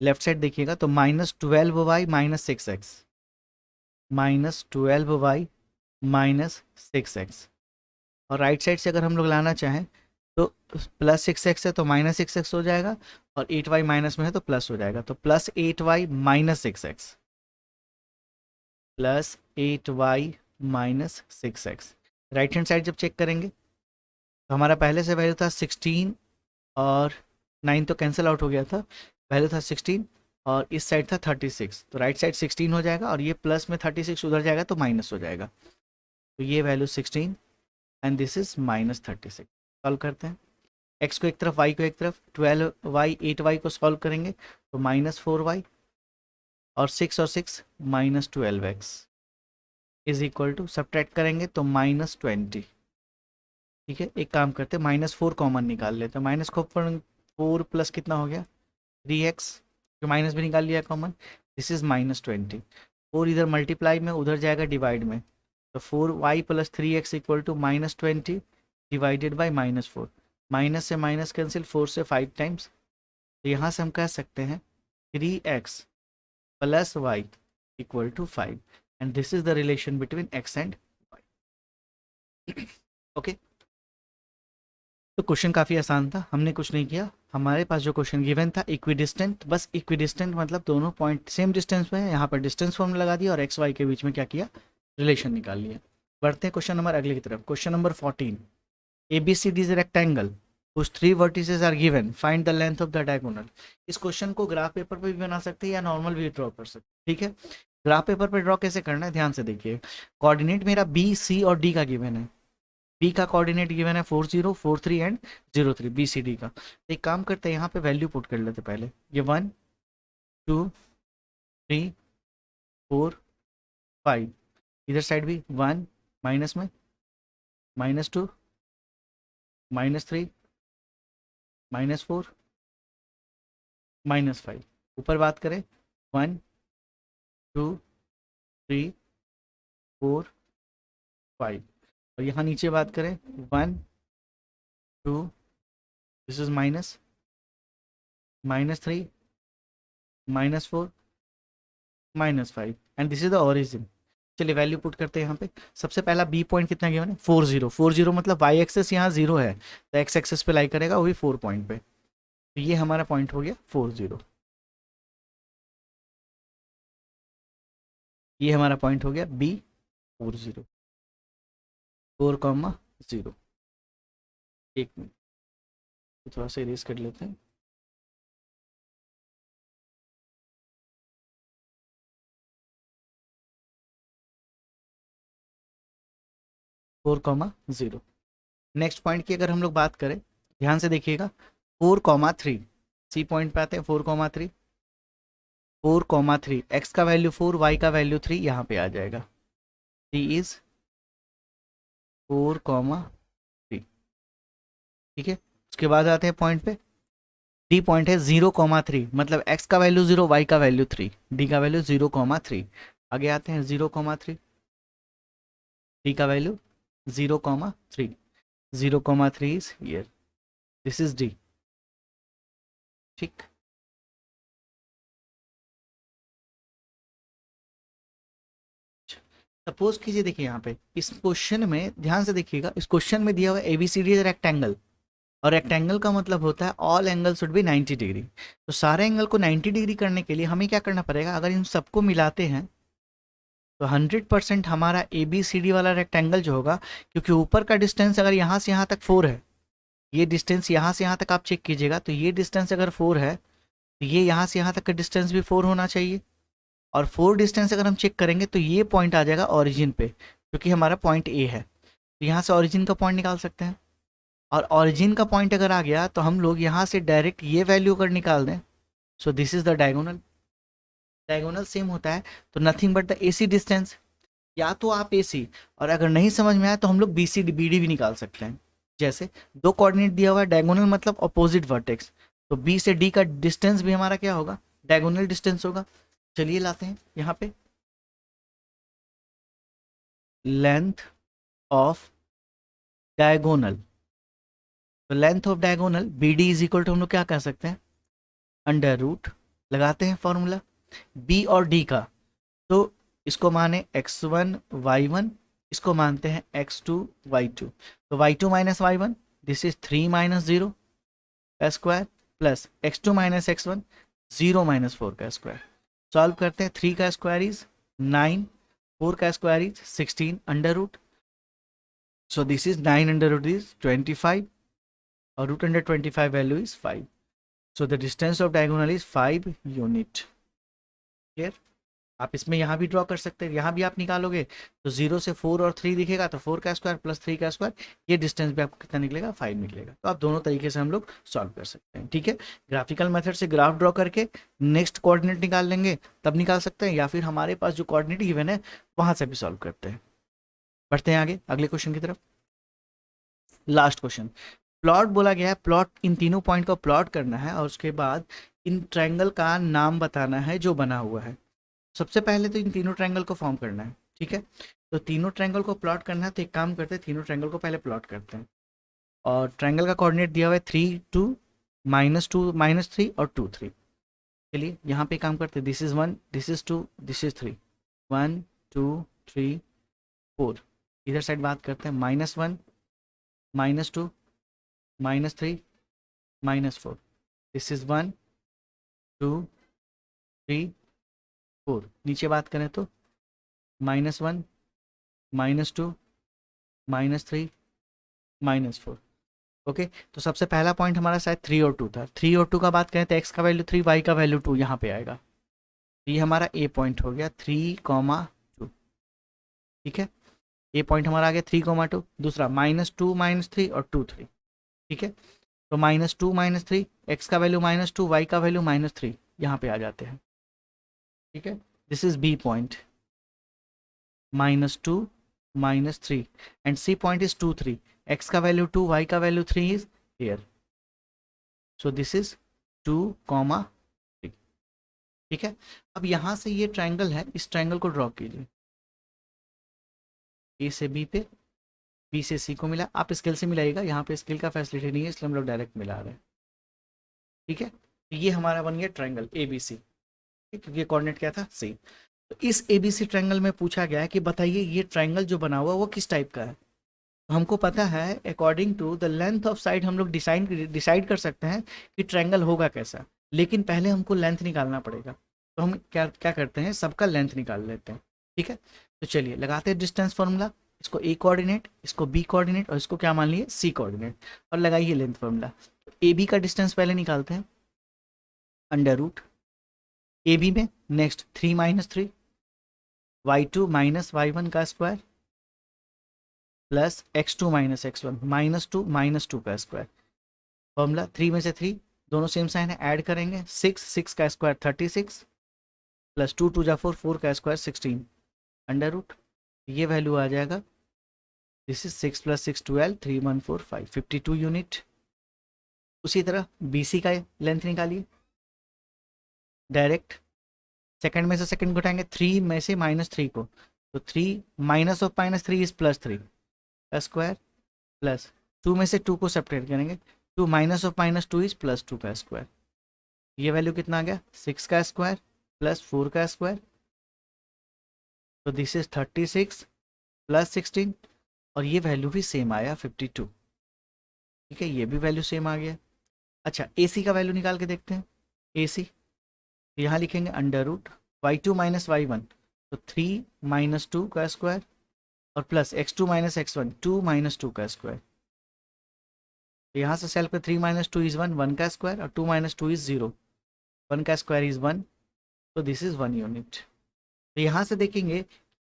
लेफ्ट साइड देखिएगा तो minus 12y minus 6x, minus 12y minus 6x, और राइट साइड से अगर हम लोग लाना चाहें तो प्लस 6x है तो माइनस 6x हो जाएगा, और 8y माइनस में है तो प्लस हो जाएगा, तो plus 8y minus 6x, plus 8y minus 6x। Right hand side जब चेक करेंगे तो हमारा पहले से वैल्यू था 16 और 9 तो कैंसिल आउट हो गया था, वैल्यू था 16 और इस साइड था 36, तो राइट साइड 16 हो जाएगा और ये प्लस में 36 उधर जाएगा तो माइनस हो जाएगा, तो ये value 16 and this is minus 36। Solve करते हैं, x को एक तरफ y को एक तरफ, 12y 8y को सॉल्व करेंगे तो माइनस 4y और 6 minus 12x is equal to, subtract करेंगे तो माइनस 20। ठीक है, एक काम करते हैं, माइनस 4 कॉमन निकाल लेते हैं, माइनस को 4 प्लस कितना हो गया 3x, जो माइनस भी निकाल लिया कॉमन, दिस इज माइनस 20। 4 इधर मल्टीप्लाई में, उधर जाएगा डिवाइड में, तो 4y plus 3x equal to minus 20 divided by minus 4, minus से माइनस कैंसिल, 4 से 5 टाइम्स, तो यहाँ से हम कह सकते हैं 3x plus Y equal to 5, and this is the relation between x and y। Okay, तो क्वेश्चन काफ़ी आसान था, हमने कुछ नहीं किया, हमारे पास जो क्वेश्चन गिवन था इक्विडिस्टेंट, बस इक्विडिस्टेंट मतलब दोनों पॉइंट सेम डिस्टेंस में है, यहाँ पर डिस्टेंस फॉर्म लगा दिया और एक्स वाई के बीच में क्या किया, रिलेशन निकाल लिया। बढ़ते हैं क्वेश्चन नंबर अगले की तरफ, question number 14, ABCD is rectangle whose 3 vertices are given, find the length of the diagonal। इस क्वेश्चन को ग्राफ पेपर पे भी बना सकते हैं या नॉर्मल भी ड्रॉ कर सकते हैं। ठीक है, ग्राफ पेपर पे ड्रॉ कैसे करना है, ध्यान से देखिए, कोऑर्डिनेट मेरा B, C और D का गिवन है, B का कोऑर्डिनेट गिवन है 40 43 एंड 03, BCD का। एक काम करते हैं, यहाँ पे वैल्यू पुट कर लेते पहले, ये 1 2 3 4 5, इधर साइड भी 1 माइनस में -2 -3 -4 -5, ऊपर बात करें 1 2 3 4 5, और यहाँ नीचे बात करें 1 2, this is minus -3 -4 -5 and this is the origin. चलिए वैल्यू पुट करते हैं यहाँ पे, सबसे पहला बी पॉइंट कितना गिवन है 40, 40 मतलब वाई एक्सेस यहाँ 0 है तो एक्स एक्सेस पे लाई करेगा वो भी 4 पॉइंट पे, तो ये हमारा पॉइंट हो गया 40, ये हमारा पॉइंट हो गया बी 40 4,0। एक मिनट, थोड़ा सा इरेज कर लेते हैं, four comma zero. Next point की अगर हम लोग बात करें, ध्यान से देखिएगा, 4,3, सी पॉइंट पे आते हैं, 4,3 4,3, एक्स का वैल्यू 4 वाई का वैल्यू 3 यहाँ पे आ जाएगा, सी इज 4,3। ठीक है, उसके बाद आते हैं पॉइंट पे, डी पॉइंट है 0,3, मतलब एक्स का वैल्यू 0 वाई का वैल्यू 3, डी का वैल्यू 0,3। आगे आते हैं 0,3, डी का value 0,3, 0,3 is here, this is D. ठीक, सपोज कीजिए, देखिए यहाँ पे इस क्वेश्चन में ध्यान से देखिएगा, इस क्वेश्चन में दिया हुआ है ABCD रेक्टेंगल, और रेक्टेंगल का मतलब होता है all angle should be 90 degree. तो सारे एंगल को 90 डिग्री करने के लिए हमें क्या करना पड़ेगा, अगर इन सबको मिलाते हैं तो 100% हमारा ABCD वाला रेक्टेंगल जो होगा, क्योंकि ऊपर का डिस्टेंस अगर यहाँ से यहाँ तक 4 है, ये डिस्टेंस यहाँ से यहाँ तक आप चेक कीजिएगा, तो ये डिस्टेंस अगर 4 है तो ये यहाँ से यहाँ तक का डिस्टेंस भी 4 होना चाहिए। और 4 डिस्टेंस अगर हम चेक करेंगे तो ये पॉइंट आ जाएगा ओरिजिन पे, क्योंकि हमारा पॉइंट A है, तो यहाँ से ओरिजिन का पॉइंट निकाल सकते हैं। और ओरिजिन का पॉइंट अगर आ गया तो हम लोग यहाँ से डायरेक्ट ये वैल्यू अगर निकाल दें, सो this is the diagonal. Diagonal same होता है तो nothing but the AC distance. या तो आप AC, और अगर नहीं समझ में आया तो हम लोग BC BD भी निकाल सकते हैं। जैसे दो कोऑर्डिनेट दिया हुआ है, डायगोनल मतलब अपोजिट वर्टेक्स, तो B से D का डिस्टेंस भी हमारा क्या होगा, डायगोनल डिस्टेंस होगा। चलिए लाते हैं यहाँ पे लेंथ ऑफ डायगोनल। तो length of diagonal BD is equal to हम लोग क्या कह सकते हैं, अंडर रूट, लगाते हैं फॉर्मूला B और D का। तो इसको माने x1 y1, इसको मानते हैं x2 y2। तो y2 minus y1, this is 3 minus 0 का square, plus x2 minus x1, 0 minus 4 का स्क्वायर। सॉल्व करते हैं, 3 का स्क्वायर इज 9, 4 का square is 16 under root. So this is 9 under root is 25, और root under 25 value is 5। So the distance of diagonal is 5 unit. Clear? आप इसमें यहाँ भी ड्रॉ कर सकते हैं, यहाँ भी आप निकालोगे तो 0 से 4 और 3 दिखेगा, तो 4 का स्क्वायर प्लस 3 का स्क्वायर, ये डिस्टेंस भी आपको कितना निकलेगा, 5 निकलेगा। तो आप दोनों तरीके से हम लोग सॉल्व कर सकते हैं। ठीक है, ग्राफिकल मेथड से ग्राफ ड्रॉ करके नेक्स्ट कोऑर्डिनेट निकाल लेंगे, तब निकाल सकते हैं, या फिर हमारे पास जो कोऑर्डिनेट गिवन है वहाँ से भी सॉल्व करते हैं। बढ़ते हैं आगे अगले क्वेश्चन की तरफ। लास्ट क्वेश्चन, प्लॉट बोला गया है, प्लॉट इन तीनों पॉइंट को प्लॉट करना है और उसके बाद इन ट्रायंगल का नाम बताना है जो बना हुआ है। सबसे पहले तो इन तीनों ट्रायंगल को फॉर्म करना है। ठीक है, तो तीनों ट्रायंगल को प्लॉट करना है, तो एक काम करते हैं, तीनों ट्रायंगल को पहले प्लॉट करते हैं। और ट्रायंगल का कोऑर्डिनेट दिया हुआ है 3 2 -2 -3 और 2 3। चलिए यहाँ पे काम करते हैं, this is 1, this is 2, this is 3, 1 2 3 4। इधर साइड बात करते हैं, -1 -2 -3 -4, दिस इज 1 2 3 4। नीचे बात करें तो -1 -2 -3 -4। ओके, तो सबसे पहला पॉइंट हमारा शायद 3 और 2 था। 3 और 2 का बात करें तो x का वैल्यू 3, y का वैल्यू 2 यहाँ पे आएगा। ये हमारा ए पॉइंट हो गया 3, 2। ठीक है, ए पॉइंट हमारा आ गया 3, 2। दूसरा -2 -3 और 2 3। ठीक है, तो -2 -3, x का वैल्यू -2, y का वैल्यू -3, यहाँ पे आ जाते हैं। ठीक है, this is B point, -2 -3, and C point is 2 3, x का वैल्यू 2, y का value 3 is here. So this is 2, 3। ठीक है, अब यहाँ से ये ट्रायंगल है, इस ट्रायंगल को ड्रॉ कीजिए। ए से बी पे, बी से सी को मिला, आप स्केल से मिलाइएगा, यहाँ पे स्केल का फैसिलिटी नहीं है इसलिए हम लोग डायरेक्ट मिला रहे हैं। ठीक है, तो ये हमारा बन गया ट्रायंगल ABC, क्योंकि ये कोऑर्डिनेट क्या था, सी। तो इस ABC ट्रायंगल में पूछा गया है कि बताइए ये ट्रायंगल जो बना हुआ वो किस टाइप का है। तो हमको पता है according to the length of side हम लोग डिसाइड कर सकते हैं कि ट्रायंगल होगा कैसा, लेकिन पहले हमको लेंथ निकालना पड़ेगा। तो हम क्या क्या करते हैं, सबका लेंथ निकाल लेते हैं। ठीक है, तो चलिए लगाते हैं डिस्टेंस फॉर्मूला, इसको A कोऑर्डिनेट, इसको B कोऑर्डिनेट और इसको क्या मान लिए C कोऑर्डिनेट, और लगाइए लेंथ फॉर्मूला। तो AB का डिस्टेंस पहले निकालते हैं, अंडर रूट AB में नेक्स्ट 3 -3 y2 -y1 का स्क्वायर प्लस x2 -x1 -2 -2 का स्क्वायर। फॉर्मूला 3 में से 3 दोनों सेम साइन है, ऐड करेंगे 6 का स्क्वायर 36 प्लस 2 2 जा 4, 4 का स्क्वायर 16 अंडर रूट। ये वैल्यू आ जाएगा, दिस इज 6 + 6 12, 3 1 4 5, 52 यूनिट। उसी तरह BC का लेंथ निकालिए, डायरेक्ट सेकंड में से सेकंड घटाएंगे, 3 में से -3 को, तो 3 माइनस ऑफ -3 इज +3 का स्क्वायर, प्लस 2 में से 2 को सेपरेट करेंगे, 2 माइनस ऑफ -2 इज +2 का स्क्वायर। ये वैल्यू कितना आ गया, 6 का स्क्वायर प्लस 4 का स्क्वायर तो दिस इज 36 प्लस 16 और ये वैल्यू भी सेम आया 52। ठीक है, ये भी वैल्यू सेम आ गया। अच्छा, ए सी का वैल्यू निकाल के देखते हैं। ए सी यहाँ लिखेंगे under root y2 minus y1, तो 3 माइनस 2 का स्क्वायर और plus x2 minus x1, 2 minus 2 का स्क्वायर। तो यहाँ से सेल्फ पे 3 माइनस 2 इज़ 1, 1 का स्क्वायर, और 2 माइनस 2 इज़ 0, 1 का स्क्वायर इज़ 1, तो दिस इज़ 1 यूनिट। तो यहाँ से देखेंगे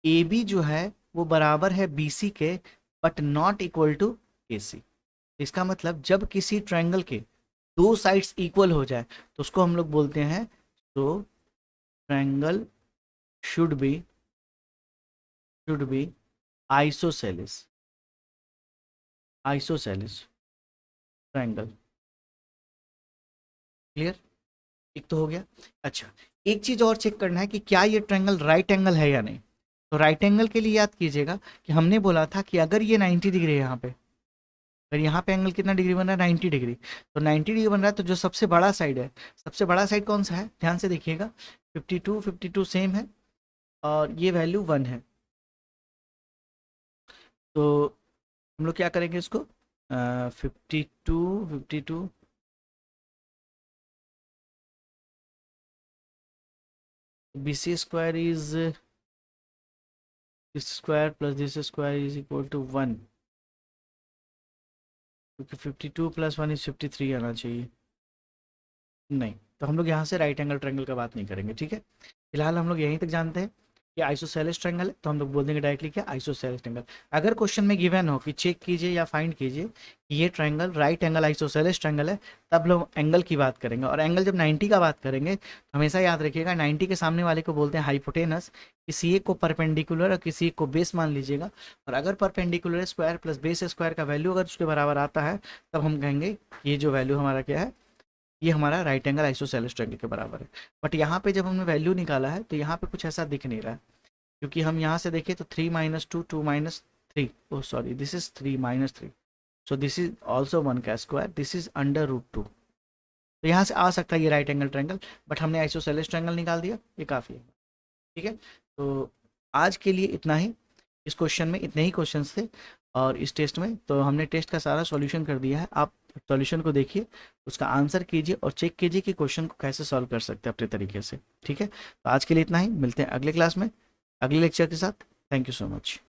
ए बी जो है वो बराबर है बी सी के, बट नॉट इक्वल टू ए सी। इसका मतलब जब किसी ट्रायंगल के दो साइड्स इक्वल हो जाए तो उसको हम लोग बोलते हैं, तो triangle should be isosceles, isosceles triangle. Clear? एक तो हो गया। अच्छा, एक चीज और चेक करना है कि क्या ये ट्रायंगल राइट एंगल है या नहीं। तो राइट एंगल के लिए याद कीजिएगा कि हमने बोला था कि अगर ये 90 डिग्री है यहाँ पे, अगर यहाँ पे एंगल कितना डिग्री बन रहा है 90 डिग्री, तो 90 डिग्री बन रहा है, तो जो सबसे बड़ा साइड है, सबसे बड़ा साइड कौन सा है, ध्यान से देखिएगा, 52, 52 सेम है और ये वैल्यू 1 है। तो हम लोग क्या करेंगे इसको, 52, 52 B C square is this square plus this square is equal to 1, क्योंकि 52 प्लस 1 इज 53 आना चाहिए। नहीं, तो हम लोग यहाँ से राइट एंगल ट्रायंगल का बात नहीं करेंगे। ठीक है, फिलहाल हम लोग यहीं तक जानते हैं कि आइसोसेलेस ट्रायंगल है, तो हम लोग बोल देंगे डायरेक्टली क्या, आइसोसेलेस ट्रायंगल। अगर क्वेश्चन में गिवन हो कि चेक कीजिए या फाइंड कीजिए कि ये triangle right angle isosceles triangle है, तब लोग एंगल की बात करेंगे। और एंगल जब 90 का बात करेंगे तो हमेशा याद रखिएगा 90 के सामने वाले को बोलते हैं हाइपोटेनस। किसी एक को परपेंडिकुलर और किसी एक को बेस मान लीजिएगा, और अगर perpendicular square plus base square का वैल्यू अगर उसके बराबर आता है, तब हम कहेंगे ये जो वैल्यू हमारा क्या है, ये हमारा राइट एंगल आइसोसेलेस ट्रायंगल के बराबर है। बट यहाँ पे जब हमने वैल्यू निकाला है तो यहाँ पे कुछ ऐसा दिख नहीं रहा है, क्योंकि हम यहाँ से देखें तो 3 minus 2, 2 minus 3, oh sorry this is 3 minus 3, so this is also 1 का square, this is under root 2। तो यहाँ से आ सकता है ये राइट एंगल ट्रायंगल, बट हमने आइसोसेलेस ट्रायंगल निकाल दिया, ये काफ़ी है। ठीक है, तो आज के लिए इतना ही। इस क्वेश्चन में इतने ही क्वेश्चंस थे, और इस टेस्ट में तो हमने टेस्ट का सारा सॉल्यूशन कर दिया है। आप सॉल्यूशन को देखिए, उसका आंसर कीजिए और चेक कीजिए कि क्वेश्चन को कैसे सॉल्व कर सकते हैं अपने तरीके से। ठीक है, तो आज के लिए इतना ही, मिलते हैं अगले क्लास में अगले लेक्चर के साथ। Thank you so much.